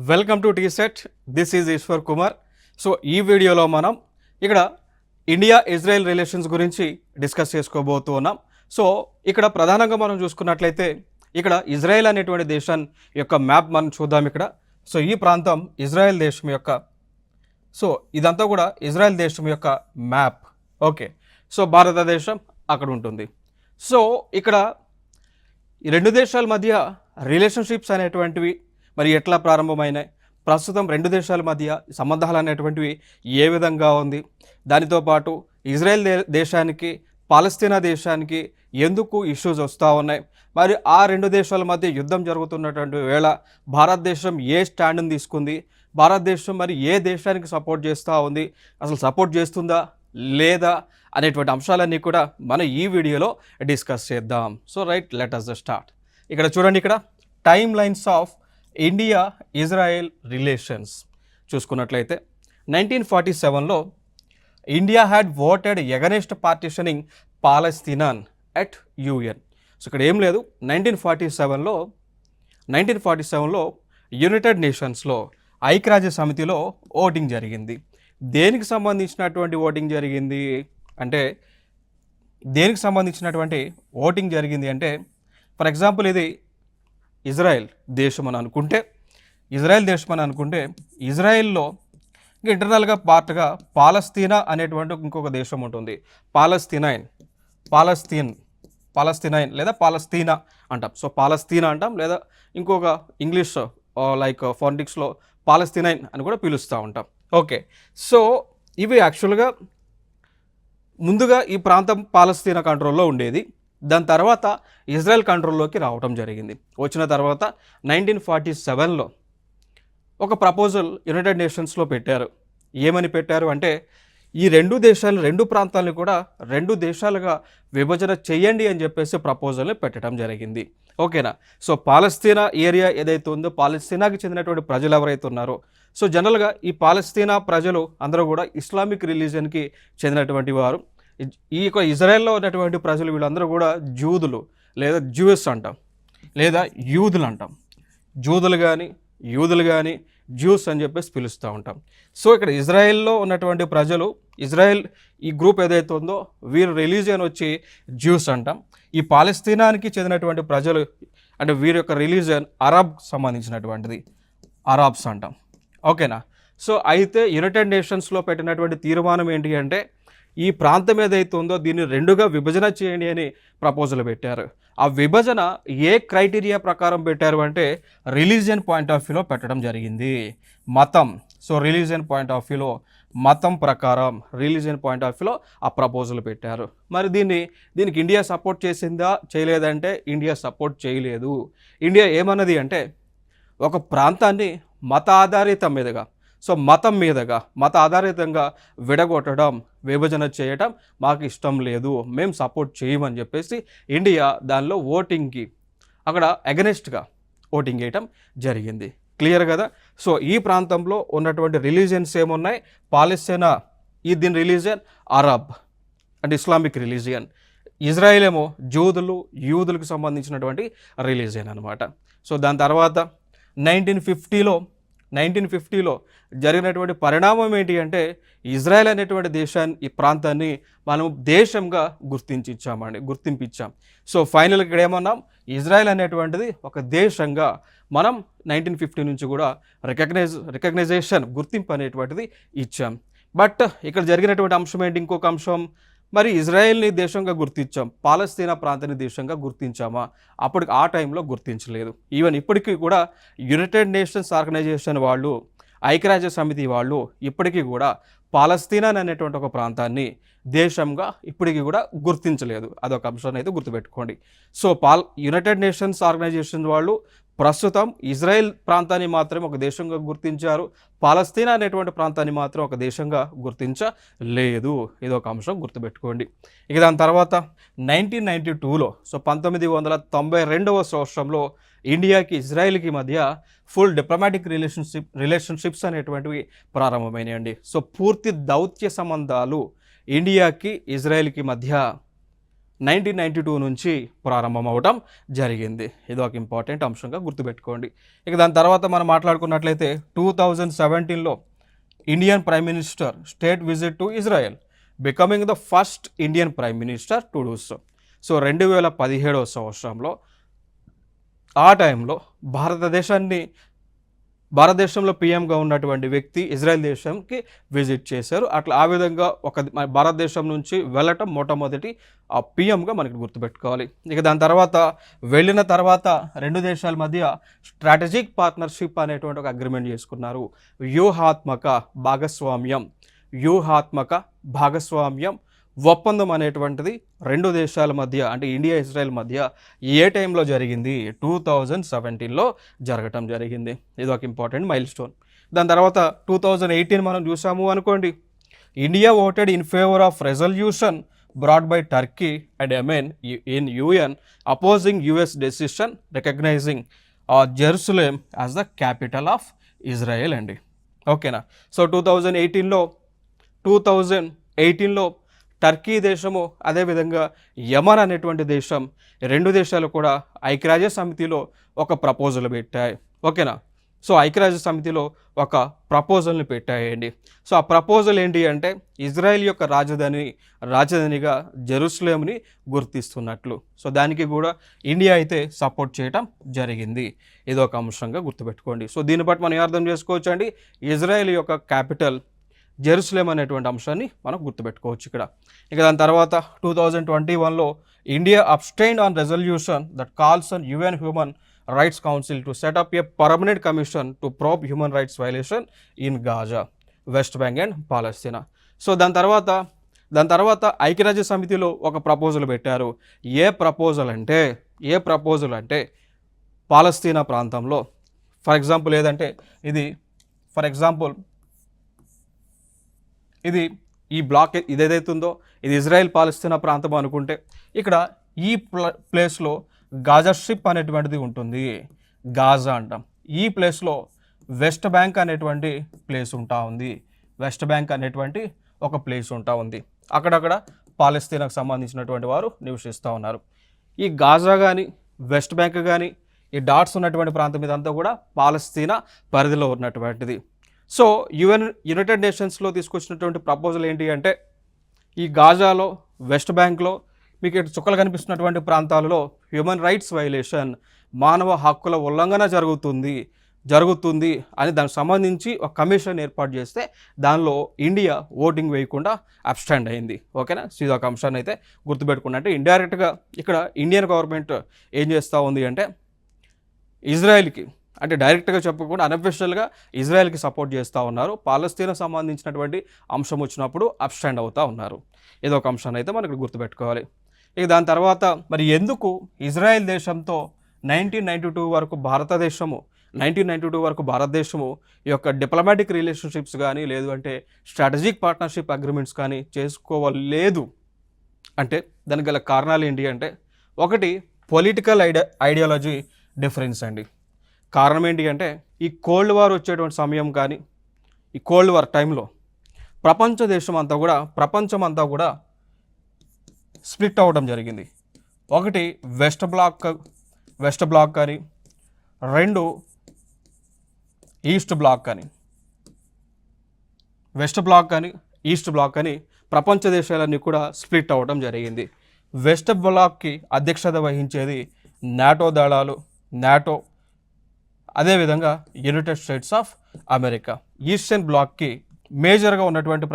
Welcome to T SAT. This is Eshwar Kumar. So ఈ వీడియోలో మనం ఇక్కడ ఇండియా ఇజ్రాయెల్ రిలేషన్స్ గురించి డిస్కస్ చేసుకోబోతూ ఉన్నాం. సో ఇక్కడ ప్రధానంగా మనం చూసుకున్నట్లయితే ఇక్కడ ఇజ్రాయెల్ అనేటువంటి దేశం యొక్క మ్యాప్ మనం చూద్దాం. ఇక్కడ సో ఈ ప్రాంతం ఇజ్రాయెల్ దేశం యొక్క, సో ఇదంతా కూడా ఇజ్రాయెల్ దేశం యొక్క మ్యాప్. ఓకే, సో భారతదేశం అక్కడ ఉంటుంది. సో ఇక్కడ ఈ రెండు దేశాల మధ్య రిలేషన్షిప్స్ అనేటువంటివి మరి ఎట్లా ప్రారంభమైనాయి, ప్రస్తుతం రెండు దేశాల మధ్య సంబంధాలు అనేటువంటివి ఏ విధంగా ఉంది, దానితో పాటు ఇజ్రాయెల్ దేశానికి పాలస్తీనా దేశానికి ఎందుకు ఇష్యూస్ వస్తూ ఉన్నాయి, మరి ఆ రెండు దేశాల మధ్య యుద్ధం జరుగుతున్నటువంటి వేళ భారతదేశం ఏ స్టాండ్ని తీసుకుంది, భారతదేశం మరి ఏ దేశానికి సపోర్ట్ చేస్తూ ఉంది, అసలు సపోర్ట్ చేస్తుందా లేదా అనేటువంటి అంశాలన్నీ కూడా మనం ఈ వీడియోలో డిస్కస్ చేద్దాం. So right, let us the start. ఇక్కడ చూడండి, ఇక్కడ time lines of India Israel relations చూసుకున్నట్లయితే 1947లో India had voted against partitioning Palestine at UN. So ఇక్కడ ఏం లేదు, 1947లో యునైటెడ్ నేషన్స్లో ఐక్యరాజ్య సమితిలో ఓటింగ్ జరిగింది. దేనికి సంబంధించినటువంటి ఓటింగ్ జరిగింది అంటే ఫర్ ఎగ్జాంపుల్ ఇది ఇజ్రాయెల్ దేశం అని అనుకుంటే ఇజ్రాయెల్లో ఇంటర్నల్గా పార్ట్గా పాలస్తీనా అనేటువంటి ఇంకొక దేశం ఉంటుంది. పాలస్తీనైన్ లేదా పాలస్తీనా అంటాం. సో పాలస్తీనా అంటాం, లేదా ఇంకొక ఇంగ్లీష్ లైక్ ఫోనెటిక్స్లో పాలస్తీనైన్ అని కూడా పిలుస్తూ ఉంటాం. ఓకే, సో ఇవి యాక్చువల్గా ముందుగా ఈ ప్రాంతం పాలస్తీనా కంట్రోల్లో ఉండేది. దాని తర్వాత ఇజ్రాయెల్ కంట్రోల్లోకి రావటం జరిగింది. వచ్చిన తర్వాత 1947లో ఒక ప్రపోజల్ యునైటెడ్ నేషన్స్లో పెట్టారు. ఏమని పెట్టారు అంటే ఈ రెండు ప్రాంతాలను కూడా రెండు దేశాలుగా విభజన చేయండి అని చెప్పేసి ప్రపోజల్ని పెట్టడం జరిగింది. ఓకేనా. సో పాలస్తీనా ఏరియా ఏదైతే ఉందో, పాలస్తీనాకి చెందినటువంటి ప్రజలు ఎవరైతే ఉన్నారో, సో జనరల్గా ఈ పాలస్తీనా ప్రజలు అందరూ కూడా ఇస్లామిక్ రిలీజియన్కి చెందినటువంటి వారు. ఈ యొక్క ఇజ్రాయెల్లో ఉన్నటువంటి ప్రజలు వీళ్ళందరూ కూడా జూదులు లేదా జ్యూస్ అంటాం, లేదా యూదులు అంటాం. యూదులు కానీ జ్యూస్ అని చెప్పేసి పిలుస్తూ ఉంటాం. సో ఇక్కడ ఇజ్రాయెల్లో ఉన్నటువంటి ప్రజలు, ఇజ్రాయెల్ ఈ గ్రూప్ ఏదైతే ఉందో వీరి రిలీజియన్ వచ్చి జ్యూస్ అంటాం. ఈ పాలస్తీనానికి చెందినటువంటి ప్రజలు అంటే వీరి యొక్క రిలీజియన్ అరబ్ సంబంధించినటువంటిది, అరబ్స్ అంటాం. ఓకేనా. సో అయితే యునైటెడ్ నేషన్స్లో పెట్టినటువంటి తీర్మానం ఏంటి అంటే ఈ ప్రాంతం ఏదైతే ఉందో దీన్ని రెండుగా విభజన చేయండి అని ప్రపోజల్ పెట్టారు. ఆ విభజన ఏ క్రైటీరియా ప్రకారం పెట్టారు అంటే రిలీజియన్ పాయింట్ ఆఫ్ వ్యూలో పెట్టడం జరిగింది. మతం. సో రిలీజియన్ పాయింట్ ఆఫ్ వ్యూలో, మతం ప్రకారం రిలీజియన్ పాయింట్ ఆఫ్ వ్యూలో ఆ ప్రపోజల్ పెట్టారు. మరి దీనికి ఇండియా సపోర్ట్ చేసిందా చేయలేదంటే ఇండియా సపోర్ట్ చేయలేదు. ఇండియా ఏమన్నది అంటే ఒక ప్రాంతాన్ని మత ఆధారితం మీదుగా, సో మత ఆధారితంగా విడగొట్టడం, విభజన చేయటం మాకు ఇష్టం లేదు, మేము సపోర్ట్ చేయమని చెప్పేసి ఇండియా దానిలో ఓటింగ్కి అక్కడ అగెనెస్ట్గా ఓటింగ్ చేయటం జరిగింది. క్లియర్ కదా. సో ఈ ప్రాంతంలో ఉన్నటువంటి రిలీజియన్స్ ఏమున్నాయి, పాలస్తీనా దీని రిలీజియన్ అరబ్ అంటే ఇస్లామిక్ రిలీజియన్, ఇజ్రాయెల్ ఏమో యూదులకు సంబంధించినటువంటి రిలీజియన్ అనమాట. సో దాని తర్వాత 1950లో జరిగినటువంటి పరిణామం ఏంటి అంటే ఇజ్రాయెల్ అనేటువంటి ఈ ప్రాంతాన్ని మనం దేశంగా గుర్తింపించాం. సో ఫైనల్గా ఇక్కడ ఏమన్నాం, ఇజ్రాయెల్ అనేటువంటిది ఒక దేశంగా మనం 1950 నుంచి కూడా రికగ్నైజేషన్, గుర్తింపు అనేటువంటిది ఇచ్చాం. బట్ ఇక్కడ జరిగినటువంటి అంశం ఏంటి, ఇంకొక అంశం, మరి ఇజ్రాయెల్ని దేశంగా గుర్తించాం, పాలస్తీనా ప్రాంతాన్ని దేశంగా గుర్తించామా? అప్పటికి ఆ టైంలో గుర్తించలేదు. ఈవెన్ ఇప్పటికీ కూడా యునైటెడ్ నేషన్స్ ఆర్గనైజేషన్ వాళ్ళు, ఐక్యరాజ్య సమితి వాళ్ళు ఇప్పటికీ కూడా పాలస్తీనా అనేటువంటి ఒక ప్రాంతాన్ని దేశంగా ఇప్పటికీ కూడా గుర్తించలేదు. అదొక అంశాన్ని అయితే గుర్తుపెట్టుకోండి. సో యునైటెడ్ నేషన్స్ ఆర్గనైజేషన్ వాళ్ళు ప్రస్తుతం ఇజ్రాయెల్ ప్రాంతాన్ని మాత్రమే ఒక దేశంగా గుర్తించారు, పాలస్తీనా అనేటువంటి ప్రాంతాన్ని మాత్రం ఒక దేశంగా గుర్తించలేదు. ఇదొక అంశం గుర్తుపెట్టుకోండి. ఇక దాని తర్వాత 1992లో, సో 1992వ సంవత్సరంలో ఇండియాకి ఇజ్రాయెల్కి మధ్య ఫుల్ డిప్లొమాటిక్ రిలేషన్షిప్స్ అనేటువంటివి ప్రారంభమైనాయండి. సో పూర్తి దౌత్య సంబంధాలు ఇండియాకి ఇజ్రాయెల్కి మధ్య 1992 నుంచి ప్రారంభం అవడం జరిగింది. ఇది ఒక ఇంపార్టెంట్ అంశంగా గుర్తుపెట్టుకోండి. ఇక దాని తర్వాత మనం మాట్లాడుకున్నట్లయితే 2017లో Indian prime minister state visit to Israel, becoming the first Indian prime minister to do so. So 2017 సంవత్సరంలో ఆ టైంలో భారతదేశంలో పీఎంగా ఉన్నటువంటి వ్యక్తి ఇజ్రాయెల్ దేశంకి విజిట్ చేశారు. అట్లా ఆ విధంగా భారతదేశం నుంచి వెళ్ళటం మొట్టమొదటి ఆ పీఎంగా మనకి గుర్తుపెట్టుకోవాలి. ఇక దాని తర్వాత వెళ్ళిన తర్వాత రెండు దేశాల మధ్య స్ట్రాటజిక్ పార్ట్నర్షిప్ అనేటువంటి ఒక అగ్రిమెంట్ చేసుకున్నారు. వ్యూహాత్మక భాగస్వామ్యం ఒప్పందం అనేటువంటిది రెండు దేశాల మధ్య, అంటే ఇండియా ఇజ్రాయెల్ మధ్య ఏ టైంలో జరిగింది? 2017లో జరగటం జరిగింది. ఇది ఒక ఇంపార్టెంట్ మైల్ స్టోన్. దాని తర్వాత 2018 మనం చూసాము అనుకోండి. India voted in favour of resolution brought by Turkey and Yemen in UN opposing US decision recognizing Jerusalem as the capital of Israel అండి. ఓకేనా? సో 2018లో టర్కీ దేశము, అదేవిధంగా యమన్ అనేటువంటి దేశం, రెండు దేశాలు కూడా ఐక్యరాజ్య సమితిలో ఒక ప్రపోజల్ పెట్టాయి. ఓకేనా? సో ఐక్యరాజ్య సమితిలో ఒక ప్రపోజల్ని పెట్టాయండి. సో ఆ ప్రపోజల్ ఏంటి అంటే ఇజ్రాయెల్ యొక్క రాజధానిగా జెరూసలేంని గుర్తిస్తున్నట్లు. సో దానికి కూడా ఇండియా అయితే సపోర్ట్ చేయటం జరిగింది. ఇది ఒక అంశంగా గుర్తుపెట్టుకోండి. సో దీన్ని బట్టి మనం అర్థం చేసుకోవచ్చు అండి, ఇజ్రాయెల్ యొక్క క్యాపిటల్ జెరూసలేం అనేటువంటి అంశాన్ని మనం గుర్తుపెట్టుకోవచ్చు ఇక్కడ. ఇక దాని తర్వాత 2021లో India abstained on resolution that calls on UN human rights council to set up a permanent commission to probe human rights violation in Gaza, West Bank and Palestine. So దాని తర్వాత ఐక్యరాజ్య సమితిలో ఒక ప్రపోజల్ పెట్టారు. ఏ ప్రపోజల్ అంటే పాలస్తీనా ప్రాంతంలో, for example ఇది ఈ బ్లాక్ ఇదేదైతే ఉందో ఇది ఇజ్రాయెల్ పాలస్తీనా ప్రాంతం అనుకుంటే, ఇక్కడ ఈ ప్లేస్లో గాజా స్ట్రిప్ అనేటువంటిది ఉంటుంది, గాజా అంటాం. ఈ ప్లేస్లో వెస్ట్ బ్యాంక్ అనేటువంటి ప్లేస్ ఉంది. ఒక ప్లేస్ ఉంది. అక్కడక్కడ పాలస్తీనాకు సంబంధించినటువంటి వారు నివసిస్తూ ఉన్నారు. ఈ గాజా కానీ వెస్ట్ బ్యాంక్ కానీ ఈ డాట్స్ ఉన్నటువంటి ప్రాంతం ఇదంతా కూడా పాలస్తీనా పరిధిలో ఉన్నటువంటిది. సో యునైటెడ్ నేషన్స్లో తీసుకొచ్చినటువంటి ప్రపోజల్ ఏంటి అంటే ఈ గాజాలో, వెస్ట్ బ్యాంక్లో మీకు చుక్కలు కనిపిస్తున్నటువంటి ప్రాంతాలలో హ్యూమన్ రైట్స్ వైలేషన్, మానవ హక్కుల ఉల్లంఘన జరుగుతుంది అని దానికి సంబంధించి ఒక కమిషన్ ఏర్పాటు చేస్తే దానిలో ఇండియా ఓటింగ్ వేయకుండా అబ్స్టాండ్ అయింది. ఓకేనా? సో ఇది ఒక అంశాన్ని అయితే గుర్తుపెట్టుకున్నా. అంటే ఇండైరెక్ట్గా ఇక్కడ ఇండియన్ గవర్నమెంట్ ఏం చేస్తూ ఉంది అంటే ఇజ్రాయెల్కి, అంటే డైరెక్ట్గా చెప్పకుండా అన్అఫిషియల్గా ఇజ్రాయెల్కి సపోర్ట్ చేస్తూ ఉన్నారు. పాలస్తీనా సంబంధించినటువంటి అంశం వచ్చినప్పుడు అబ్స్టాండ్ అవుతూ ఉన్నారు. ఏదో ఒక అంశాన్ని అయితే మనకు గుర్తుపెట్టుకోవాలి. ఇక దాని తర్వాత మరి ఎందుకు ఇజ్రాయెల్ దేశంతో 1992 వరకు భారతదేశము ఈ యొక్క డిప్లొమాటిక్ రిలేషన్షిప్స్ కానీ లేదు అంటే స్ట్రాటజిక్ పార్ట్నర్షిప్ అగ్రిమెంట్స్ కానీ చేసుకోలేదు అంటే దానికి గల కారణాలు ఏంటి అంటే, ఒకటి పొలిటికల్ ఐడియాలజీ డిఫరెన్స్ అండి. కారణం ఏంటి అంటే ఈ కోల్డ్ వార్ వచ్చేటువంటి సమయం కానీ ఈ కోల్డ్ వార్ టైంలో ప్రపంచమంతా కూడా స్ప్లిట్ అవ్వడం జరిగింది. ఒకటి వెస్ట్ బ్లాక్ కానీ, రెండు ఈస్ట్ బ్లాక్ కానీ ప్రపంచ దేశాలన్నీ కూడా స్ప్లిట్ అవ్వడం జరిగింది. వెస్ట్ బ్లాక్కి అధ్యక్షత వహించేది నాటో, అదేవిధంగా United States of America. Eastern బ్లాక్కి మేజర్గా ఉన్నటువంటి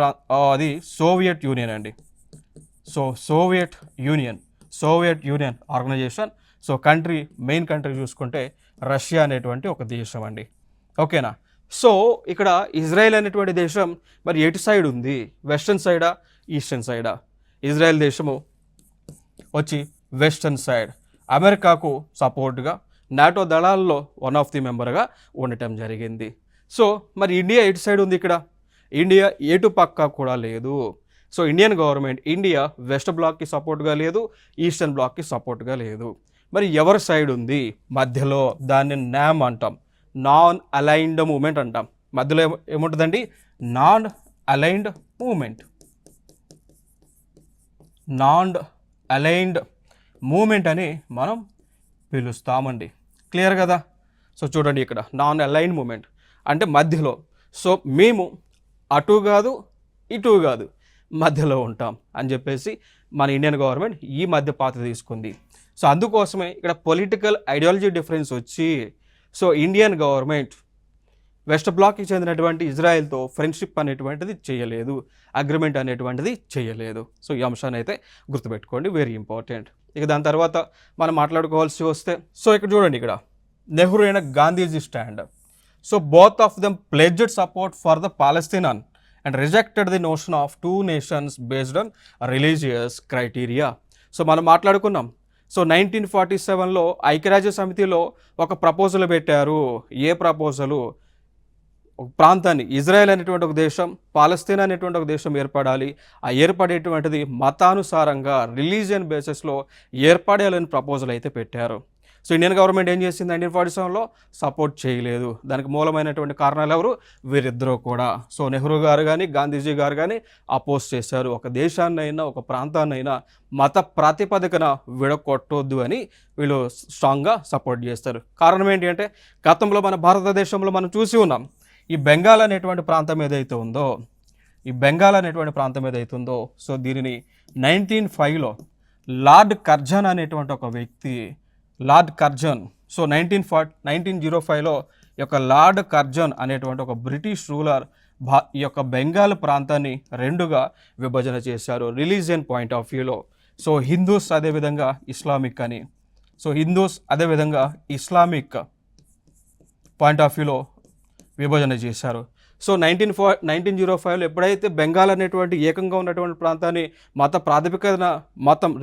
అది సోవియట్ యూనియన్ అండి. So Soviet Union organisation. So main country చూసుకుంటే రష్యా అనేటువంటి ఒక దేశం అండి. ఓకేనా? సో ఇక్కడ ఇజ్రాయెల్ అనేటువంటి దేశం మరి ఎటు సైడ్ ఉంది? వెస్టర్న్ సైడా, ఈస్టర్న్ సైడా? ఇజ్రాయెల్ దేశము వచ్చి వెస్టర్న్ సైడ్, అమెరికాకు సపోర్ట్గా నాటో దళాల్లో వన్ ఆఫ్ ది మెంబర్గా ఉండటం జరిగింది. సో మరి ఇండియా ఎటు సైడ్ ఉంది? ఇక్కడ ఇండియా ఎటు పక్క కూడా లేదు. So Indian government India west బ్లాక్కి సపోర్ట్గా లేదు, ఈస్టర్న్ బ్లాక్కి సపోర్ట్గా లేదు. మరి ఎవరి సైడ్ ఉంది? మధ్యలో. దాన్ని నామ్ అంటాం, నాన్ అలైన్డ్ మూమెంట్ అంటాం. మధ్యలో ఏముంటుందండి? నాన్ అలైన్డ్ అలైన్డ్ మూమెంట్ అని మనం పిలుస్తామండి. క్లియర్ కదా? సో చూడండి ఇక్కడ నాన్ అలైన్డ్ మూమెంట్ అంటే మధ్యలో. సో మేము అటు కాదు ఇటు కాదు మధ్యలో ఉంటాం అని చెప్పేసి మన ఇండియన్ గవర్నమెంట్ ఈ మధ్య పాత్ర తీసుకుంది. సో అందుకోసమే ఇక్కడ పొలిటికల్ ఐడియాలజీ డిఫరెన్స్ వచ్చి సో ఇండియన్ గవర్నమెంట్ వెస్ట్ బ్లాక్కి చెందినటువంటి ఇజ్రాయెల్తో ఫ్రెండ్షిప్ అనేటువంటిది చేయలేదు, అగ్రిమెంట్ అనేటువంటిది చేయలేదు. సో ఈ అంశాన్ని అయితే గుర్తుపెట్టుకోండి, వెరీ ఇంపార్టెంట్. ఇక దాని తర్వాత మనం మాట్లాడుకోవాల్సి వస్తే సో ఇక్కడ చూడండి ఇక్కడ Nehru and Gandhiji stand. So both of them pledged support for the Palestine and rejected the notion of two nations based on religious criteria. So మనం మాట్లాడుకున్నాం. సో 1947లో ఐక్యరాజ్య సమితిలో ఒక ప్రపోజల్ పెట్టారు. ఏ ప్రపోజలు? ఒక ప్రాంతాన్ని ఇజ్రాయెల్ అనేటువంటి ఒక దేశం, పాలస్తీనా అనేటువంటి ఒక దేశం ఏర్పడాలి. ఆ ఏర్పడేటువంటిది మతానుసారంగా రిలీజియన్ బేసిస్లో ఏర్పడాలని ప్రపోజల్ అయితే పెట్టారు. సో ఇండియన్ గవర్నమెంట్ ఏం చేసింది 1947లో? సపోర్ట్ చేయలేదు. దానికి మూలమైనటువంటి కారణాలు ఎవరు? వీరిద్దరూ కూడా. సో నెహ్రూ గారు కానీ గాంధీజీ గారు కానీ అపోజ్ చేశారు. ఒక దేశాన్నైనా ఒక ప్రాంతాన్నైనా మత ప్రాతిపదికన విడగొట్టొద్దు అని వీళ్ళు స్ట్రాంగ్గా సపోర్ట్ చేస్తారు. కారణం ఏంటి అంటే గతంలో మన భారతదేశంలో మనం చూసి ఉన్నాం. ఈ బెంగాల్ అనేటువంటి ప్రాంతం ఏదైతే ఉందో, సో దీనిని 1905లో లార్డ్ కర్జన్ అనేటువంటి ఒక వ్యక్తి, లార్డ్ కర్జన్, సో 1905లో ఈ యొక్క లార్డ్ కర్జన్ అనేటువంటి ఒక బ్రిటిష్ రూలర్ ఈ యొక్క బెంగాల్ ప్రాంతాన్ని రెండుగా విభజన చేశారు రిలీజియన్ పాయింట్ ఆఫ్ వ్యూలో. సో హిందూస్ అదేవిధంగా ఇస్లామిక్ అని. సో హిందూస్ అదేవిధంగా ఇస్లామిక్ పాయింట్ ఆఫ్ వ్యూలో విభజన చేశారు. సో 1905లో ఎప్పుడైతే బెంగాల్ అనేటువంటి ఏకంగా ఉన్నటువంటి ప్రాంతాన్ని మత ప్రాతిపదికన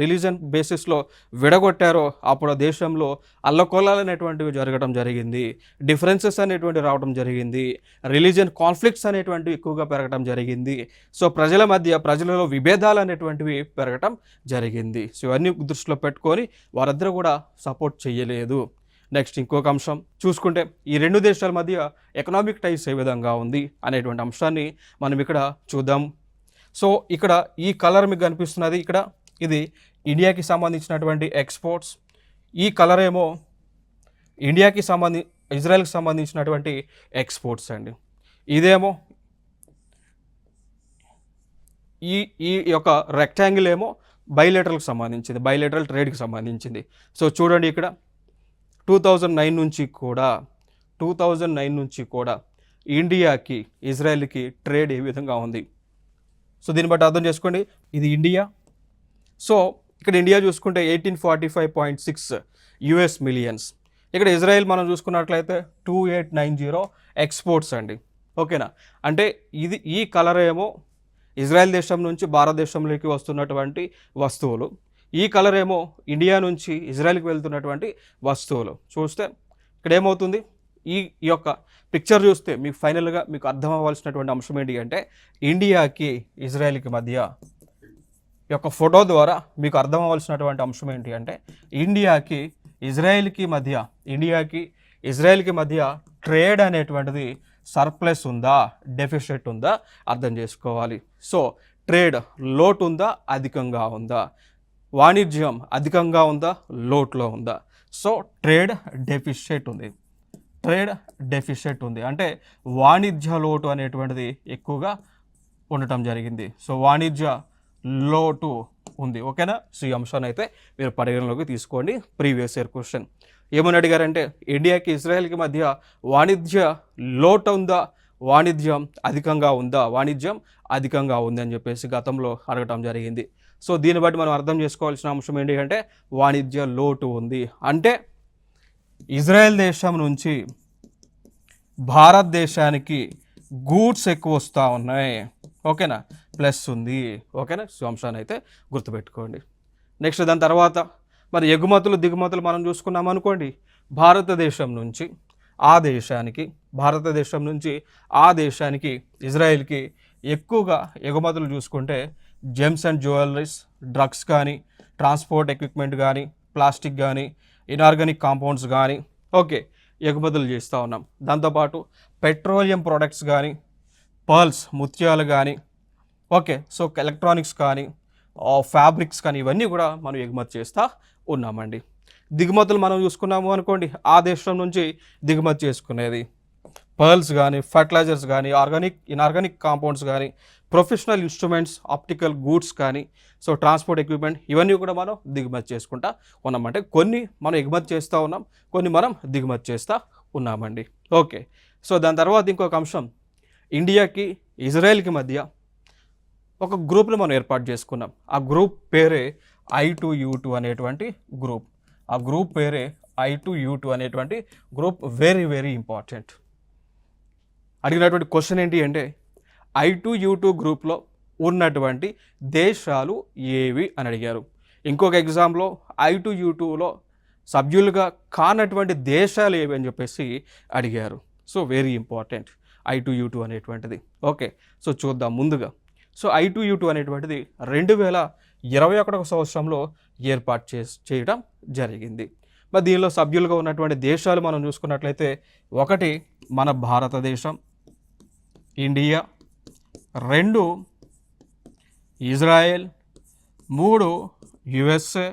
రిలీజన్ బేసిస్లో విడగొట్టారో అప్పుడు ఆ దేశంలో అల్లకొల్లాలు అనేటువంటివి జరగడం జరిగింది, డిఫరెన్సెస్ అనేటువంటి రావడం జరిగింది, రిలీజియన్ కాన్ఫ్లిక్ట్స్ అనేటువంటివి ఎక్కువగా పెరగడం జరిగింది. సో ప్రజలలో విభేదాలు అనేటువంటివి పెరగడం జరిగింది. సో ఇవన్నీ దృష్టిలో పెట్టుకొని వారందరూ కూడా సపోర్ట్ చేయలేదు. నెక్స్ట్ ఇంకొక అంశం చూసుకుంటే ఈ రెండు దేశాల మధ్య ఎకనామిక్ టైస్ ఏ విధంగా ఉంది అనేటువంటి అంశాన్ని మనం ఇక్కడ చూద్దాం. సో ఇక్కడ ఈ కలర్ మీకు కనిపిస్తున్నది, ఇక్కడ ఇది ఇండియాకి సంబంధించినటువంటి ఎక్స్పోర్ట్స్. ఈ కలర్ ఏమో ఇజ్రాయెల్కి సంబంధించినటువంటి ఎక్స్పోర్ట్స్ అండి. ఇదేమో ఈ యొక్క రెక్టాంగిల్ ఏమో బైలేటరల్కి సంబంధించింది, బైలేటరల్ ట్రేడ్కి సంబంధించింది. సో చూడండి ఇక్కడ 2009 నుంచి కూడా ఇండియాకి ఇజ్రాయెల్కి ట్రేడ్ ఏ విధంగా ఉంది. సో దీన్ని బట్టి అర్థం చేసుకోండి, ఇది ఇండియా. సో ఇక్కడ ఇండియా చూసుకుంటే 1845.6 US మిలియన్స్. ఇక్కడ ఇజ్రాయెల్ మనం చూసుకున్నట్లయితే 2890 ఎక్స్పోర్ట్స్ అండి. ఓకేనా? అంటే ఈ కలర్ ఏమో ఇజ్రాయెల్ దేశం నుంచి భారతదేశంలోకి వస్తున్నటువంటి వస్తువులు, ఈ కలర్ ఏమో ఇండియా నుంచి ఇజ్రాయెల్కి వెళ్తున్నటువంటి వస్తువులు. చూస్తే ఇక్కడ ఏమవుతుంది, ఈ యొక్క పిక్చర్ చూస్తే మీకు ఫైనల్గా మీకు అర్థం అవ్వాల్సినటువంటి అంశం ఏంటి అంటే ఇండియాకి ఇజ్రాయెల్కి మధ్య ఈ యొక్క ఫోటో ద్వారా మీకు అర్థం అవ్వాల్సినటువంటి అంశం ఏంటి అంటే ఇండియాకి ఇజ్రాయెల్కి మధ్య ట్రేడ్ అనేటువంటిది సర్ప్లస్ ఉందా, డెఫిసిట్ ఉందా అర్థం చేసుకోవాలి. సో ట్రేడ్ లోటు ఉందా, అధికంగా ఉందా, వాణిజ్యం అధికంగా ఉందా, లోట్లో ఉందా. సో ట్రేడ్ డెఫిసిట్ ఉంది అంటే వాణిజ్య లోటు అనేటువంటిది ఎక్కువగా ఉండటం జరిగింది. సో వాణిజ్య లోటు ఉంది. ఓకేనా? సో ఈ అంశాన్ని అయితే మీరు పరిగణలోకి తీసుకోండి. ప్రీవియస్ ఇయర్ క్వశ్చన్ ఏమని అడిగారంటే ఇండియాకి ఇజ్రాయెల్కి మధ్య వాణిజ్య లోటు ఉందా, వాణిజ్యం అధికంగా ఉంది అని చెప్పేసి గతంలో అడగటం జరిగింది. సో దీన్ని బట్టి మనం అర్థం చేసుకోవాల్సిన అంశం ఏంటి అంటే వాణిజ్య లోటు ఉంది అంటే ఇజ్రాయెల్ దేశం నుంచి భారతదేశానికి గూడ్స్ ఎక్కువ వస్తూ ఉన్నాయి. ఓకేనా? ప్లస్ ఉంది. ఓకేనా? సో అంశాన్ని అయితే గుర్తుపెట్టుకోండి. నెక్స్ట్ దాని తర్వాత మరి ఎగుమతులు దిగుమతులు మనం చూసుకున్నాం అనుకోండి, భారతదేశం నుంచి ఆ దేశానికి ఇజ్రాయెల్కి ఎక్కువగా ఎగుమతులు చూసుకుంటే జెమ్స్ అండ్ జ్యువెలరీస్, డ్రగ్స్ కానీ, ట్రాన్స్పోర్ట్ ఎక్విప్మెంట్ కానీ, ప్లాస్టిక్ కానీ, ఇనార్గానిక్ కాంపౌండ్స్ కానీ ఎగుమతులు చేస్తూ ఉన్నాం. దాంతోపాటు పెట్రోలియం ప్రోడక్ట్స్ కానీ, పర్ల్స్ ముత్యాలు కానీ, సో ఎలక్ట్రానిక్స్ కానీ, ఫ్యాబ్రిక్స్ కానీ ఇవన్నీ కూడా మనం ఎగుమతి చేస్తూ ఉన్నామండి. దిగుమతులు మనం చూసుకున్నాము అనుకోండి, ఆ దేశం నుంచి దిగుమతి చేసుకునేది పర్ల్స్ కానీ, ఫర్టిలైజర్స్ కానీ, ఇన్ఆర్గానిక్ కాంపౌండ్స్ కానీ, ప్రొఫెషనల్ ఇన్స్ట్రుమెంట్స్, ఆప్టికల్ గూడ్స్ కానీ, సో ట్రాన్స్పోర్ట్ ఎక్విప్మెంట్ ఇవన్నీ కూడా మనం దిగుమతి చేసుకుంటా ఉన్నాం. అంటే కొన్ని మనం ఎగుమతి చేస్తూ ఉన్నాం, కొన్ని మనం దిగుమతి చేస్తూ ఉన్నామండి. ఓకే, సో దాని తర్వాత ఇంకొక అంశం, ఇండియాకి ఇజ్రాయెల్కి మధ్య ఒక గ్రూప్ని మనం ఏర్పాటు చేసుకున్నాం. ఆ గ్రూప్ పేరే I2U2 అనేటువంటి గ్రూప్. ఆ గ్రూప్ పేరే I2U2 అనేటువంటి గ్రూప్. Very very important. అడిగినటువంటి క్వశ్చన్ ఏంటి అంటే I2U2 గ్రూప్లో ఉన్నటువంటి దేశాలు ఏవి అని అడిగారు. ఇంకొక ఎగ్జామ్లో I2U2లో సభ్యులుగా కానటువంటి దేశాలు ఏవి అని చెప్పేసి అడిగారు. సో వెరీ ఇంపార్టెంట్ I2U2 అనేటువంటిది. ఓకే, సో చూద్దాం ముందుగా. సో I2U2 అనేటువంటిది 2021 సంవత్సరంలో ఏర్పాటు చేయడం జరిగింది. మరి దీనిలో సభ్యులుగా ఉన్నటువంటి దేశాలు మనం చూసుకున్నట్లయితే, ఒకటి మన Bharatadesam, India, 2 Israel, 3 USA,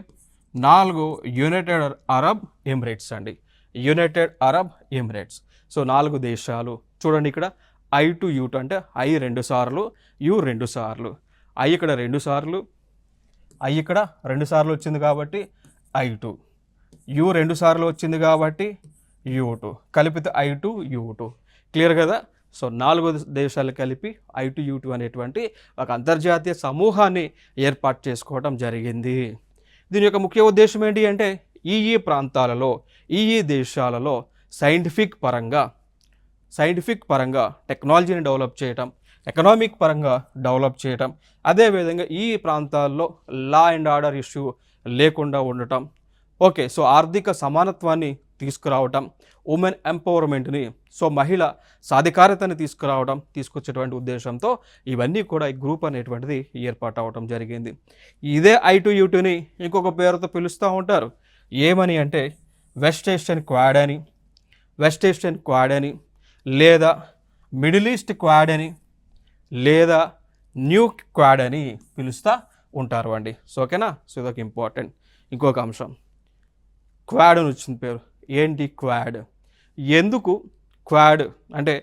4 United Arab Emirates అండి. United Arab Emirates. సో 4 దేశాలు. చూడండి ఇక్కడ I2U2 అంటే I 2 సార్లు, U 2 సార్లు, I ఇక్కడ 2 సార్లు, I ఇక్కడ 2 సార్లు వచ్చింది కాబట్టి I2, U 2 సార్లు వచ్చింది కాబట్టి U2, కలిపితే I2U2. క్లియర్ కదా? సో 4 దేశాలు కలిపి I2U2 అనేటువంటి ఒక అంతర్జాతీయ సమూహాన్ని ఏర్పాటు చేసుకోవడం జరిగింది. దీని యొక్క ముఖ్య ఉద్దేశం ఏంటి అంటే, ఈ ప్రాంతాలలో, ఈ దేశాలలో సైంటిఫిక్ పరంగా టెక్నాలజీని డెవలప్ చేయటం, ఎకనామిక్ పరంగా డెవలప్ చేయటం, అదేవిధంగా ఈ ప్రాంతాల్లో లా అండ్ ఆర్డర్ ఇష్యూ లేకుండా ఉండటం. ఓకే, సో ఆర్థిక సమానత్వాన్ని తీసుకురావటం, ఉమెన్ ఎంపవర్మెంట్ని, సో మహిళ సాధికారతని తీసుకొచ్చేటువంటి ఉద్దేశంతో ఇవన్నీ కూడా ఈ గ్రూప్ అనేటువంటిది ఏర్పాటు అవ్వటం జరిగింది. ఇదే I2U2ని ఇంకొక పేరుతో పిలుస్తూ ఉంటారు. ఏమని అంటే వెస్ట్ ఏషియన్ క్వాడ్ అని, లేదా మిడిల్ ఈస్ట్ క్వాడ్ అని, లేదా న్యూ క్వాడ్ అని పిలుస్తూ ఉంటారు అండి. సో ఓకేనా? సో ఇదొక ఇంపార్టెంట్. ఇంకొక అంశం, క్వాడ్ అని వచ్చిన పేరు ఏంటి? క్వాడ్. ఎందుకు క్వాడ్ అంటే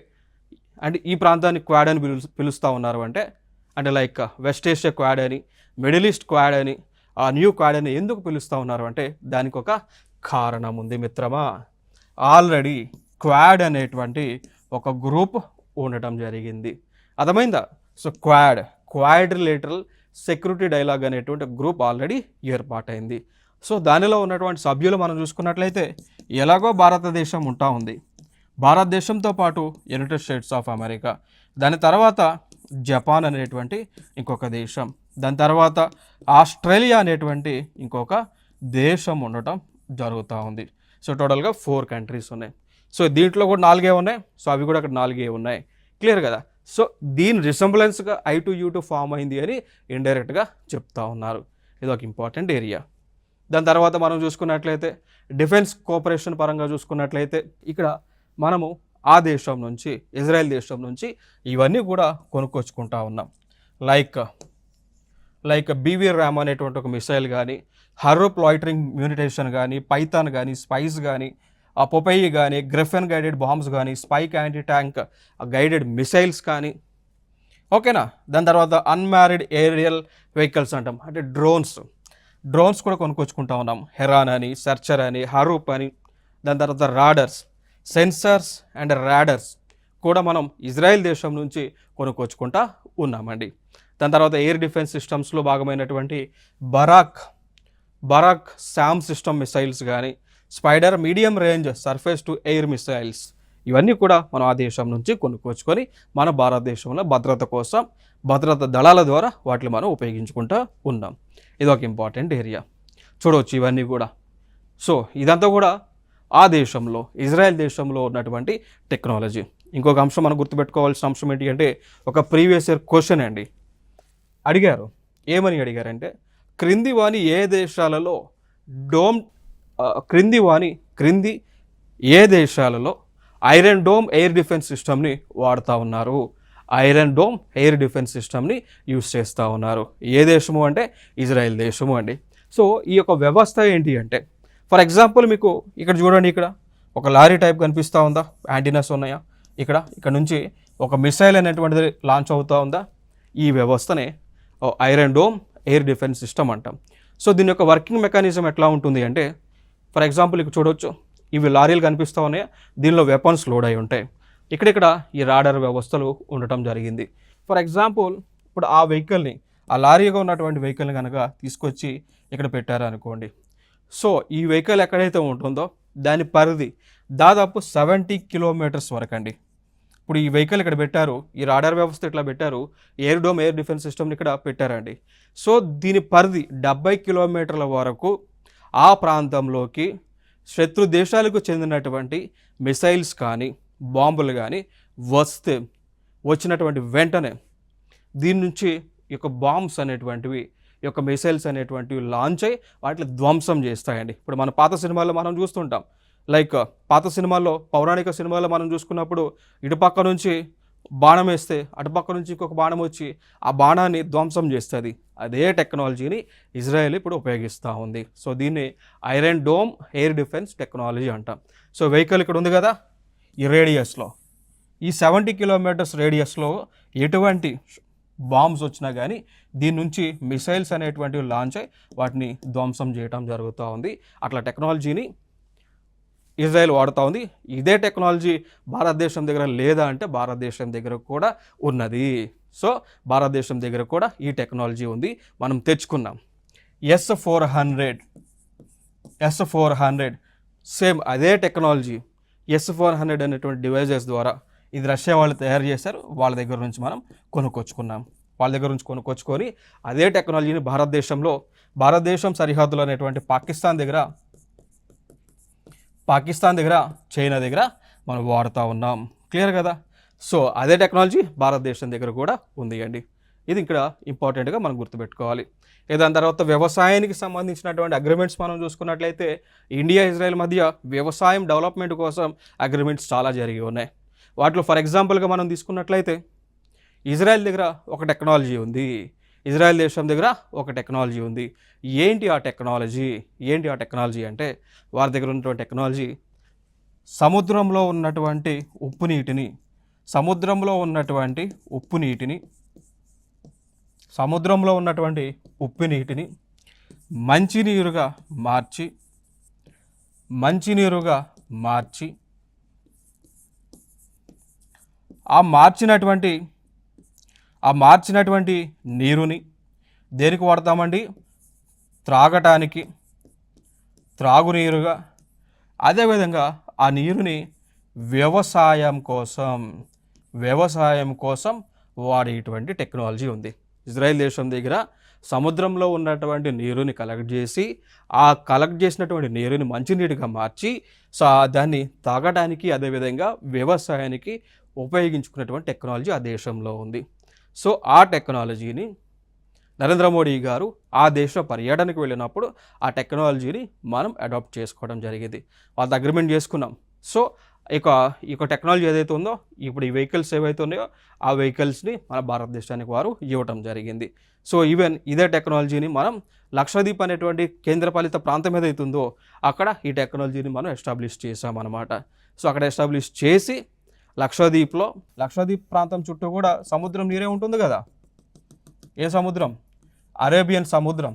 ఈ ప్రాంతాన్ని క్వాడ్ అని పిలుస్తూ ఉన్నారు అంటే లైక్ వెస్ట్ ఏషియా క్వాడ్ అని, మిడిల్ ఈస్ట్ క్వాడ్ అని, న్యూ క్వాడ్ అని ఎందుకు పిలుస్తూ ఉన్నారు అంటే దానికి ఒక కారణం ఉంది మిత్రమా. ఆల్రెడీ క్వాడ్ అనేటువంటి ఒక గ్రూప్ ఉండటం జరిగింది. అర్థమైందా? సో క్వాడ్రిలేటరల్ సెక్యూరిటీ డైలాగ్ అనేటువంటి గ్రూప్ ఆల్రెడీ ఏర్పాటైంది. సో దానిలో ఉన్నటువంటి సభ్యులు మనం చూసుకున్నట్లయితే, ఎలాగో భారతదేశం ఉంటా ఉంది, భారతదేశంతో పాటు యునైటెడ్ స్టేట్స్ ఆఫ్ అమెరికా, దాని తర్వాత జపాన్ అనేటువంటి ఇంకొక దేశం, దాని తర్వాత ఆస్ట్రేలియా అనేటువంటి ఇంకొక దేశం ఉండటం జరుగుతూ ఉంది. సో టోటల్గా 4 కంట్రీస్ ఉన్నాయి. సో దీంట్లో కూడా 4 ఉన్నాయి. సో అవి కూడా అక్కడ 4 ఉన్నాయి. క్లియర్ కదా? సో దీని రిసెంబ్లెన్స్గా I2U2 ఫామ్ అయింది అని ఇండైరెక్ట్గా చెప్తా ఉన్నారు. ఇది ఒక ఇంపార్టెంట్ ఏరియా. దాని తర్వాత మనం చూసుకున్నట్లయితే డిఫెన్స్ కోఆపరేషన్ పరంగా చూసుకున్నట్లయితే, ఇక్కడ మనము ఆ దేశం నుంచి, ఇజ్రాయెల్ దేశం నుంచి ఇవన్నీ కూడా కొనుక్కొచ్చుకుంటా ఉన్నాం. లైక్ BB-RAM అనేటువంటి ఒక మిసైల్ కానీ, హర్రూప్ లాయిటరింగ్ మ్యూనిటేషన్ కానీ, పైథాన్ కానీ, స్పైస్ కానీ, పొపేయి కానీ, గ్రిఫెన్ గైడెడ్ బాంబ్స్ కానీ, spike anti tank guided missiles కానీ. ఓకేనా? దాని తర్వాత అన్మ్యారీడ్ ఏరియల్ వెహికల్స్ అంటాం, అంటే డ్రోన్స్ కూడా కొనుక్కొచ్చుకుంటా ఉన్నాం. హెరాన్ అని, సెర్చర్ అని, హరూప్ అని. దాని తర్వాత రాడర్స్, సెన్సర్స్ అండ్ రాడర్స్ కూడా మనం ఇజ్రాయెల్ దేశం నుంచి కొనుక్కొచ్చుకుంటా ఉన్నామండి. దాని తర్వాత ఎయిర్ డిఫెన్స్ సిస్టమ్స్లో భాగమైనటువంటి బరాక్ శామ్ సిస్టమ్ మిసైల్స్ కానీ, spider medium range surface to air missiles, ఇవన్నీ కూడా మనం ఆ దేశం నుంచి కొనుక్కొచ్చుకొని మన భారతదేశంలో భద్రత కోసం, భద్రతా దళాల ద్వారా వాటిని మనం ఉపయోగించుకుంటూ ఉన్నాం. ఇది ఒక ఇంపార్టెంట్ ఏరియా. చూడవచ్చు ఇవన్నీ కూడా. సో ఇదంతా కూడా ఆ దేశంలో, ఇజ్రాయెల్ దేశంలో ఉన్నటువంటి టెక్నాలజీ. ఇంకొక అంశం మనం గుర్తుపెట్టుకోవాల్సిన అంశం ఏంటి అంటే, ఒక ప్రీవియస్ ఇయర్ క్వశ్చన్ అండి అడిగారు. ఏమని అడిగారంటే, క్రింది ఏ దేశాలలో ఐరన్ డోమ్ ఎయిర్ డిఫెన్స్ సిస్టమ్ని వాడుతూ ఉన్నారు ఐరన్ డోమ్ ఎయిర్ డిఫెన్స్ సిస్టమ్ని యూస్ చేస్తూ ఉన్నారు. ఏ దేశము అంటే ఇజ్రాయెల్ దేశము అండి. సో ఈ యొక్క వ్యవస్థ ఏంటి అంటే, ఫర్ ఎగ్జాంపుల్ మీకు ఇక్కడ చూడండి, ఇక్కడ ఒక లారీ టైప్ కనిపిస్తూ ఉందా, యాంటీనాస్ ఉన్నాయా, ఇక్కడ నుంచి ఒక మిసైల్ అనేటువంటిది లాంచ్ అవుతూ ఉందా. ఈ వ్యవస్థనే iron dome air defence system అంటాం. సో దీని యొక్క వర్కింగ్ మెకానిజం ఎట్లా ఉంటుంది అంటే, ఫర్ ఎగ్జాంపుల్ ఇక్కడ చూడవచ్చు, ఇవి లారీలు కనిపిస్తూ ఉన్నాయి, దీనిలో వెపన్స్ లోడ్ అయి ఉంటాయి. ఇక్కడ ఈ రాడార్ వ్యవస్థలు ఉండటం జరిగింది. ఫర్ ఎగ్జాంపుల్ ఇప్పుడు ఆ వెహికల్ని, ఆ లారీగా ఉన్నటువంటి వెహికల్ని కనుక తీసుకొచ్చి ఇక్కడ పెట్టారు అనుకోండి. సో ఈ వెహికల్ ఎక్కడైతే ఉంటుందో దాని పరిధి దాదాపు 70 కిలోమీటర్స్ వరకు అండి. ఇప్పుడు ఈ వెహికల్ ఇక్కడ పెట్టారు, ఈ రాడార్ వ్యవస్థ ఇట్లా పెట్టారు, ఎయిర్ డోమ్ ఎయిర్ డిఫెన్స్ సిస్టమ్ని ఇక్కడ పెట్టారండి. సో దీని పరిధి 70 కిలోమీటర్ల వరకు ఆ ప్రాంతంలోకి శత్రు దేశాలకు చెందినటువంటి మిసైల్స్ కానీ బాంబులు కానీ వచ్చినటువంటి వెంటనే దీని నుంచి ఈ యొక్క బాంబ్స్ అనేటువంటివి, ఈ యొక్క మిసైల్స్ అనేటువంటివి లాంచ్ అయ్యి వాటిని ధ్వంసం చేస్తాయండి. ఇప్పుడు మన పాత సినిమాల్లో మనం చూస్తుంటాం, లైక్ పాత సినిమాల్లో, పౌరాణిక సినిమాల్లో మనం చూసుకున్నప్పుడు ఇటుపక్క నుంచి బాణం వేస్తే అటుపక్క నుంచి ఇంకొక బాణం వచ్చి ఆ బాణాన్ని ధ్వంసం చేస్తుంది. అదే టెక్నాలజీని ఇజ్రాయెల్ ఇప్పుడు ఉపయోగిస్తూ ఉంది. సో దీన్ని iron dome air defence technology అంటాం. సో వెహికల్ ఇక్కడ ఉంది కదా, ఈ రేడియస్లో, ఈ 70 కిలోమీటర్స్ రేడియస్లో ఎటువంటి బాంబ్స్ వచ్చినా కానీ దీని నుంచి మిసైల్స్ అనేటువంటివి లాంచ్ అయ్యి వాటిని ధ్వంసం చేయడం జరుగుతూ ఉంది. అట్లా టెక్నాలజీని ఇజ్రాయెల్ వాడుతూ ఉంది. ఇదే టెక్నాలజీ భారతదేశం దగ్గర లేదా అంటే భారతదేశం దగ్గర కూడా ఉన్నది. సో భారతదేశం దగ్గర కూడా ఈ టెక్నాలజీ ఉంది, మనం తెచ్చుకున్నాం. S-400 సేమ్ అదే టెక్నాలజీ. S-400 అనేటువంటి డివైజెస్ ద్వారా ఇది రష్యా వాళ్ళు తయారు చేశారు, వాళ్ళ దగ్గర నుంచి మనం కొనుక్కొచ్చుకున్నాం. వాళ్ళ దగ్గర నుంచి కొనుక్కొచ్చుకొని అదే టెక్నాలజీని భారతదేశం సరిహద్దులు అనేటువంటి పాకిస్తాన్ దగ్గర చైనా దగ్గర మనం వాడుతూ ఉన్నాం. క్లియర్ కదా. సో అదే టెక్నాలజీ భారతదేశం దగ్గర కూడా ఉంది అండి. ఇది ఇక్కడ ఇంపార్టెంట్గా మనం గుర్తుపెట్టుకోవాలి. దాని తర్వాత వ్యవసాయానికి సంబంధించినటువంటి అగ్రిమెంట్స్ మనం చూసుకున్నట్లయితే ఇండియా ఇజ్రాయెల్ మధ్య వ్యవసాయం డెవలప్మెంట్ కోసం అగ్రిమెంట్స్ చాలా జరిగి ఉన్నాయి. వాటిలో ఫర్ ఎగ్జాంపుల్గా మనం తీసుకున్నట్లయితే ఇజ్రాయెల్ దగ్గర ఒక టెక్నాలజీ ఉంది, ఇజ్రాయెల్ దేశం దగ్గర ఒక టెక్నాలజీ ఉంది. ఏంటి ఆ టెక్నాలజీ అంటే, వారి దగ్గర ఉన్నటువంటి టెక్నాలజీ సముద్రంలో ఉన్నటువంటి ఉప్పు నీటిని మంచినీరుగా మార్చి ఆ మార్చినటువంటి నీరుని దేనికి వాడతామండి, త్రాగునీరుగా. అదేవిధంగా ఆ నీరుని వ్యవసాయం కోసం వాడేటువంటి టెక్నాలజీ ఉంది. ఇజ్రాయెల్ దేశం దగ్గర సముద్రంలో ఉన్నటువంటి నీరుని కలెక్ట్ చేసి ఆ కలెక్ట్ చేసినటువంటి నీరుని మంచినీటిగా మార్చి దాన్ని తాగడానికి అదేవిధంగా వ్యవసాయానికి ఉపయోగించుకున్నటువంటి టెక్నాలజీ ఆ దేశంలో ఉంది. సో ఆ టెక్నాలజీని నరేంద్ర మోడీ గారు ఆ దేశ పర్యటనకు వెళ్ళినప్పుడు ఆ టెక్నాలజీని మనం అడాప్ట్ చేసుకోవడం జరిగింది, వాళ్ళతో అగ్రిమెంట్ చేసుకున్నాం. సో ఇక టెక్నాలజీ ఏదైతే ఉందో, ఇప్పుడు ఈ వెహికల్స్ ఏవైతే ఉన్నాయో ఆ వెహికల్స్ని మన భారతదేశానికి వారు ఇవ్వటం జరిగింది. సో ఈవెన్ ఇదే టెక్నాలజీని మనం లక్షద్వీప్ అనేటువంటి కేంద్రపాలిత ప్రాంతం ఏదైతే ఉందో అక్కడ ఈ టెక్నాలజీని మనం ఎస్టాబ్లిష్ చేసామన్నమాట. సో అక్కడ ఎస్టాబ్లిష్ చేసి లక్షద్వీప్ ప్రాంతం చుట్టూ కూడా సముద్రం నీరే ఉంటుంది కదా. ఏ సముద్రం? అరేబియన్ సముద్రం.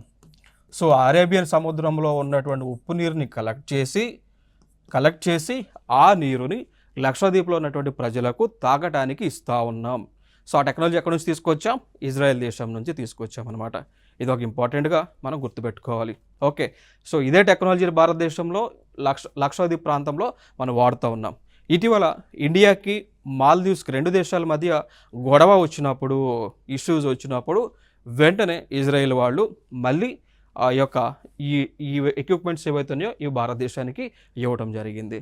సో అరేబియన్ సముద్రంలో ఉన్నటువంటి ఉప్పు నీరుని కలెక్ట్ చేసి ఆ నీరుని లక్షద్వీప్లో ఉన్నటువంటి ప్రజలకు తాగటానికి ఇస్తూ ఉన్నాం. సో ఆ టెక్నాలజీ ఎక్కడి నుంచి తీసుకొచ్చాం? ఇజ్రాయెల్ దేశం నుంచి తీసుకొచ్చాం అనమాట. ఇది ఒక ఇంపార్టెంట్గా మనం గుర్తుపెట్టుకోవాలి. ఓకే, సో ఇదే టెక్నాలజీ భారతదేశంలో లక్షద్వీప్ ప్రాంతంలో మనం వాడుతూ ఉన్నాం. ఇటీవల ఇండియాకి మాల్దీవ్స్కి 2 దేశాల మధ్య గొడవ వచ్చినప్పుడు, ఇష్యూస్ వచ్చినప్పుడు వెంటనే ఇజ్రాయెల్ వాళ్ళు మళ్ళీ ఆ యొక్క ఈ ఎక్విప్మెంట్స్ ఏవైతే ఉన్నాయో ఇవి భారతదేశానికి ఇవ్వటం జరిగింది.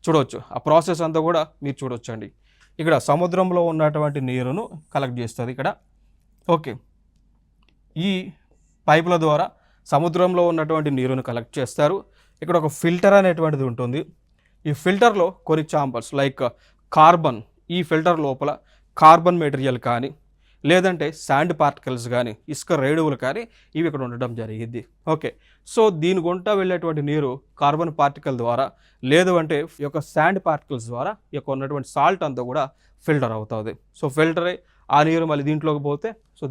చూడవచ్చు ఆ ప్రాసెస్ అంతా కూడా మీరు చూడొచ్చండి. ఇక్కడ సముద్రంలో ఉన్నటువంటి నీరును కలెక్ట్ చేస్తుంది ఇక్కడ. ఓకే, ఈ పైపుల ద్వారా సముద్రంలో ఉన్నటువంటి నీరును కలెక్ట్ చేస్తారు. ఇక్కడ ఒక ఫిల్టర్ అనేటువంటిది ఉంటుంది. ఈ ఫిల్టర్లో కొన్ని ఛాంబర్స్ లైక్ కార్బన్, ఈ ఫిల్టర్ లోపల కార్బన్ మెటీరియల్ కానీ లేదంటే శాండ్ పార్టికల్స్ కానీ ఇసుక రేణువులు కానీ ఇవి ఇక్కడ ఉండడం జరిగింది. ఓకే, సో దీని గుంట వెళ్ళేటువంటి నీరు కార్బన్ పార్టికల్ ద్వారా లేదు అంటే ఈ యొక్క శాండ్ పార్టికల్స్ ద్వారా ఈ యొక్క ఉన్నటువంటి సాల్ట్ అంతా కూడా ఫిల్టర్ అవుతుంది. సో ఫిల్టర్ అయ్యి ఆ నీరు మళ్ళీ దీంట్లోకి పోతే సో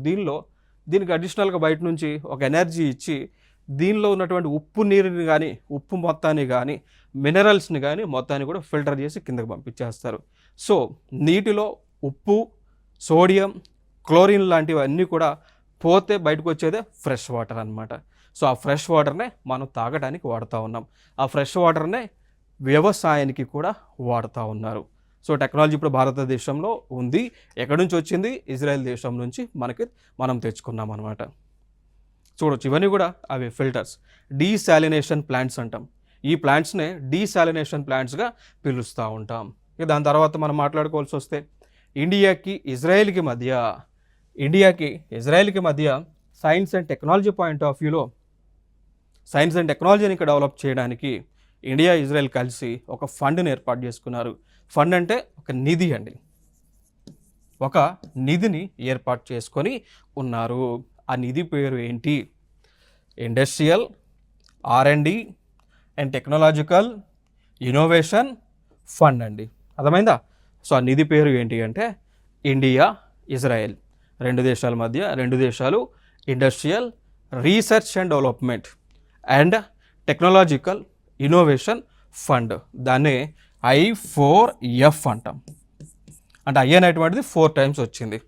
దీనికి అడిషనల్గా బయట నుంచి ఒక ఎనర్జీ ఇచ్చి దీనిలో ఉన్నటువంటి ఉప్పు నీరుని కానీ ఉప్పు మొత్తాన్ని కానీ మినరల్స్ని కానీ మొత్తాన్ని కూడా ఫిల్టర్ చేసి కిందకి పంపించేస్తారు. సో నీటిలో ఉప్పు, సోడియం, క్లోరిన్ లాంటివన్నీ కూడా పోతే బయటకు వచ్చేదే ఫ్రెష్ వాటర్ అనమాట. సో ఆ ఫ్రెష్ వాటర్నే మనం తాగడానికి వాడుతూ ఉన్నాం. ఆ ఫ్రెష్ వాటర్నే వ్యవసాయానికి కూడా వాడుతూ ఉన్నారు. సో టెక్నాలజీ ఇప్పుడు భారతదేశంలో ఉంది. ఎక్కడి నుంచి వచ్చింది? ఇజ్రాయెల్ దేశం నుంచి మనం తెచ్చుకున్నాం అనమాట. చూడొచ్చు ఇవన్నీ కూడా అవి ఫిల్టర్స్. డీసాలినేషన్ ప్లాంట్స్ అంటాం. ఈ ప్లాంట్స్నే డీసాలినేషన్ ప్లాంట్స్గా పిలుస్తూ ఉంటాం. ఇక దాని తర్వాత మనం మాట్లాడుకోవాల్సి వస్తే ఇండియాకి ఇజ్రాయెల్కి మధ్య science and technology point of వ్యూలో సైన్స్ అండ్ టెక్నాలజీని ఇక్కడ డెవలప్ చేయడానికి ఇండియా, ఇజ్రాయెల్ కలిసి ఒక ఫండ్ని ఏర్పాటు చేసుకున్నారు. ఫండ్ అంటే ఒక నిధి అండి. ఒక నిధిని ఏర్పాటు చేసుకొని ఉన్నారు. ఆ నిధి పేరు ఏంటి? Industrial R&D and technological innovation fund అండి. అర్థమైందా? సో ఆ నిధి పేరు ఏంటి అంటే ఇండియా, ఇజ్రాయెల్ రెండు దేశాలు industrial research and development and technological innovation fund. దాన్ని I4F అంటాం. అంటే I అనేటువంటిది 4 times వచ్చింది.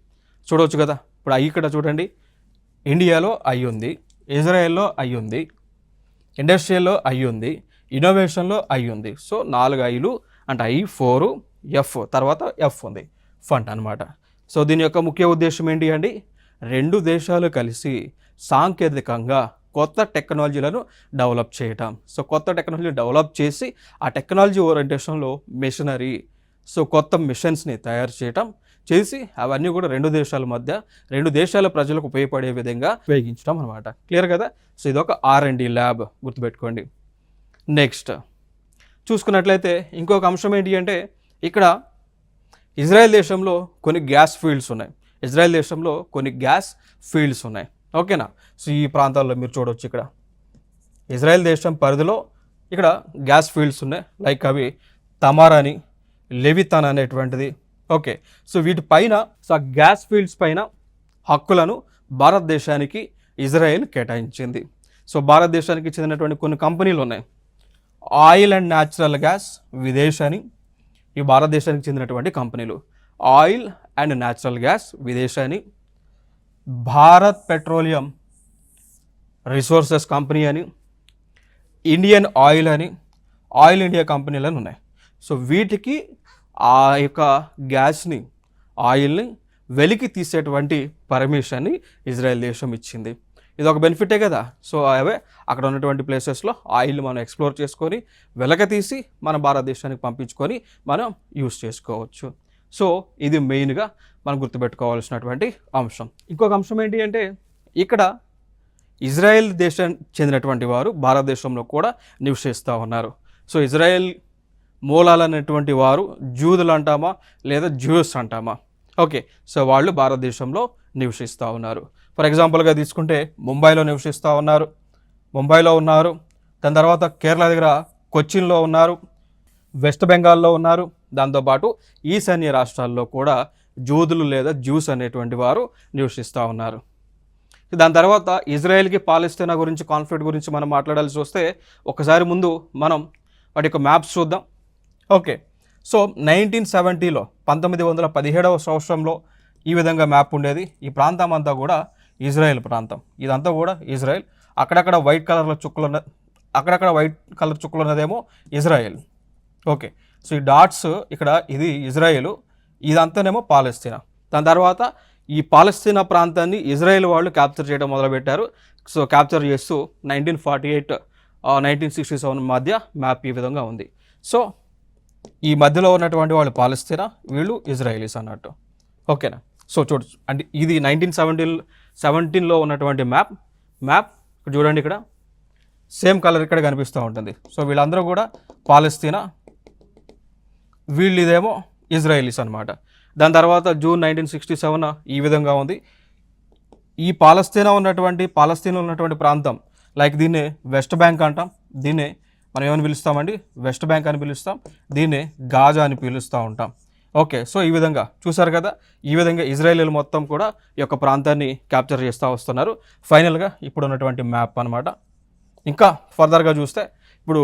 చూడవచ్చు కదా. ఇప్పుడు I ఇక్కడ చూడండి, ఇండియాలో I ఉంది, ఇజ్రాయెల్లో I ఉంది, ఇండస్ట్రియల్లో I ఉంది, ఇన్నోవేషన్లో I ఉంది. సో 4 Iలు అంటే I4F తర్వాత F ఉంది, ఫండ్ అనమాట. సో దీని యొక్క ముఖ్య ఉద్దేశం ఏంటి అండి? రెండు దేశాలు కలిసి సాంకేతికంగా కొత్త టెక్నాలజీలను డెవలప్ చేయటం. సో కొత్త టెక్నాలజీ డెవలప్ చేసి ఆ టెక్నాలజీ ఓరియంటేషన్లో మెషినరీ, సో కొత్త మిషన్స్ని తయారు చేయటం చేసి అవన్నీ కూడా రెండు దేశాల ప్రజలకు ఉపయోగపడే విధంగా ఉపయోగించడం అనమాట. క్లియర్ కదా? సో ఇదొక R&D ల్యాబ్, గుర్తుపెట్టుకోండి. నెక్స్ట్ చూసుకున్నట్లయితే ఇంకొక అంశం ఏంటి అంటే ఇక్కడ ఇజ్రాయెల్ దేశంలో కొన్ని గ్యాస్ ఫీల్డ్స్ ఉన్నాయి. ఓకేనా? సో ఈ ప్రాంతాల్లో మీరు చూడవచ్చు, ఇక్కడ ఇజ్రాయెల్ దేశం పరిధిలో ఇక్కడ గ్యాస్ ఫీల్డ్స్ ఉన్నాయి. లైక్ అవి తమార్ అని, లెవితాన్ అనేటువంటిది. ఓకే, సో వీటిపైన సో ఆ గ్యాస్ ఫీల్డ్స్ పైన హక్కులను భారతదేశానికి ఇజ్రాయెల్ కేటాయించింది. సో భారతదేశానికి చెందినటువంటి కొన్ని కంపెనీలు ఉన్నాయి. Oil and natural gas Videsh అని, ఈ భారతదేశానికి చెందినటువంటి కంపెనీలు. Oil and natural gas Videsh అని, భారత్ పెట్రోలియం రిసోర్సెస్ కంపెనీ అని, ఇండియన్ ఆయిల్ అని, ఆయిల్ ఇండియా కంపెనీలను ఉన్నాయి. సో వీటికి ఆ యొక్క గ్యాస్ని, ఆయిల్ని వెలికి తీసేటువంటి పర్మిషన్ని ఇజ్రాయెల్ దేశం ఇచ్చింది. ఇది ఒక బెనిఫిటే కదా. సో అవే అక్కడ ఉన్నటువంటి ప్లేసెస్లో ఆయిల్ని మనం ఎక్స్ప్లోర్ చేసుకొని వెలక తీసి మన భారతదేశానికి పంపించుకొని మనం యూస్ చేసుకోవచ్చు. సో ఇది మెయిన్గా మనం గుర్తుపెట్టుకోవాల్సినటువంటి అంశం. ఇంకొక అంశం ఏంటి అంటే ఇక్కడ ఇజ్రాయెల్ దేశం చెందినటువంటి వారు భారతదేశంలో కూడా నివసిస్తూ ఉన్నారు. సో ఇజ్రాయెల్ మూలాలనేటువంటి వారు జూదులు అంటామా లేదా జ్యూస్ అంటామా? ఓకే, సో వాళ్ళు భారతదేశంలో నివసిస్తూ ఉన్నారు. ఫర్ ఎగ్జాంపుల్గా తీసుకుంటే ముంబైలో ఉన్నారు. దాని తర్వాత కేరళ దగ్గర కొచ్చిన్లో ఉన్నారు, వెస్ట్ బెంగాల్లో ఉన్నారు. దాంతోపాటు ఈశాన్య రాష్ట్రాల్లో కూడా జూదులు లేదా జ్యూస్ అనేటువంటి వారు నివసిస్తూ ఉన్నారు. దాని తర్వాత ఇజ్రాయెల్కి పాలస్తీనా గురించి కాన్ఫ్లిక్ట్ గురించి మనం మాట్లాడాల్సి వస్తే ఒకసారి ముందు మనం వాటి యొక్క మ్యాప్స్ చూద్దాం. ఓకే, సో 1970లో 1917వ సంవత్సరంలో ఈ విధంగా మ్యాప్ ఉండేది. ఈ ప్రాంతం అంతా కూడా ఇజ్రాయెల్ ప్రాంతం. ఇదంతా కూడా ఇజ్రాయెల్. అక్కడక్కడ వైట్ కలర్ చుక్కలు ఉన్నదేమో ఇజ్రాయెల్. ఓకే, సో ఈ డాట్స్ ఇక్కడ ఇది ఇజ్రాయెల్, ఇదంతానేమో పాలస్తీనా. దాని తర్వాత ఈ పాలస్తీనా ప్రాంతాన్ని ఇజ్రాయెల్ వాళ్ళు క్యాప్చర్ చేయడం మొదలుపెట్టారు. సో క్యాప్చర్ చేస్తూ 1948 1967 మధ్య మ్యాప్ ఈ విధంగా ఉంది. సో ఈ మధ్యలో ఉన్నటువంటి వాళ్ళు పాలస్తీనా, వీళ్ళు ఇజ్రాయలీస్ అన్నట్టు. ఓకేనా? సో చూడచ్చు, అంటే ఇది 1917లో ఉన్నటువంటి మ్యాప్ ఇక్కడ చూడండి, ఇక్కడ సేమ్ కలర్ ఇక్కడ కనిపిస్తూ ఉంటుంది. సో వీళ్ళందరూ కూడా పాలస్తీనా, వీళ్ళు ఇదేమో ఇజ్రాయలీస్ అనమాట. దాని తర్వాత జూన్ 1967 ఈ విధంగా ఉంది. ఈ పాలస్తీనాలో ఉన్నటువంటి ప్రాంతం లైక్ దీన్ని వెస్ట్ బ్యాంక్ అంటాం, దీన్ని మనం ఏమని పిలుస్తామండి, వెస్ట్ బ్యాంక్ అని పిలుస్తాం, దీన్ని గాజా అని పిలుస్తూ ఉంటాం. ఓకే, సో ఈ విధంగా చూసారు కదా, ఈ విధంగా ఇజ్రాయేలీలు మొత్తం కూడా ఈ యొక్క ప్రాంతాన్ని క్యాప్చర్ చేస్తూ వస్తున్నారు. ఫైనల్గా ఇప్పుడు ఉన్నటువంటి మ్యాప్ అనమాట. ఇంకా ఫర్దర్గా చూస్తే ఇప్పుడు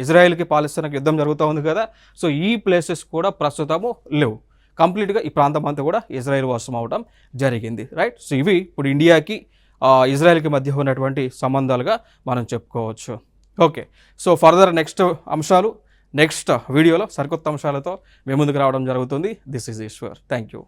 ఇజ్రాయెల్కి పాలస్తీనాకి యుద్ధం జరుగుతూ ఉంది కదా, సో ఈ ప్లేసెస్ కూడా ప్రస్తుతము లేవు. కంప్లీట్గా ఈ ప్రాంతం అంతా కూడా ఇజ్రాయెల్ వశం అవడం జరిగింది, రైట్. సో ఇవి ఇప్పుడు ఇండియాకి ఇజ్రాయెల్కి మధ్య ఉన్నటువంటి సంబంధాలుగా మనం చెప్పుకోవచ్చు. ఓకే, సో ఫర్దర్ నెక్స్ట్ వీడియోలో సరికొత్త అంశాలతో మేము ముందుకు రావడం జరుగుతుంది. This is Eshwar. Thank you.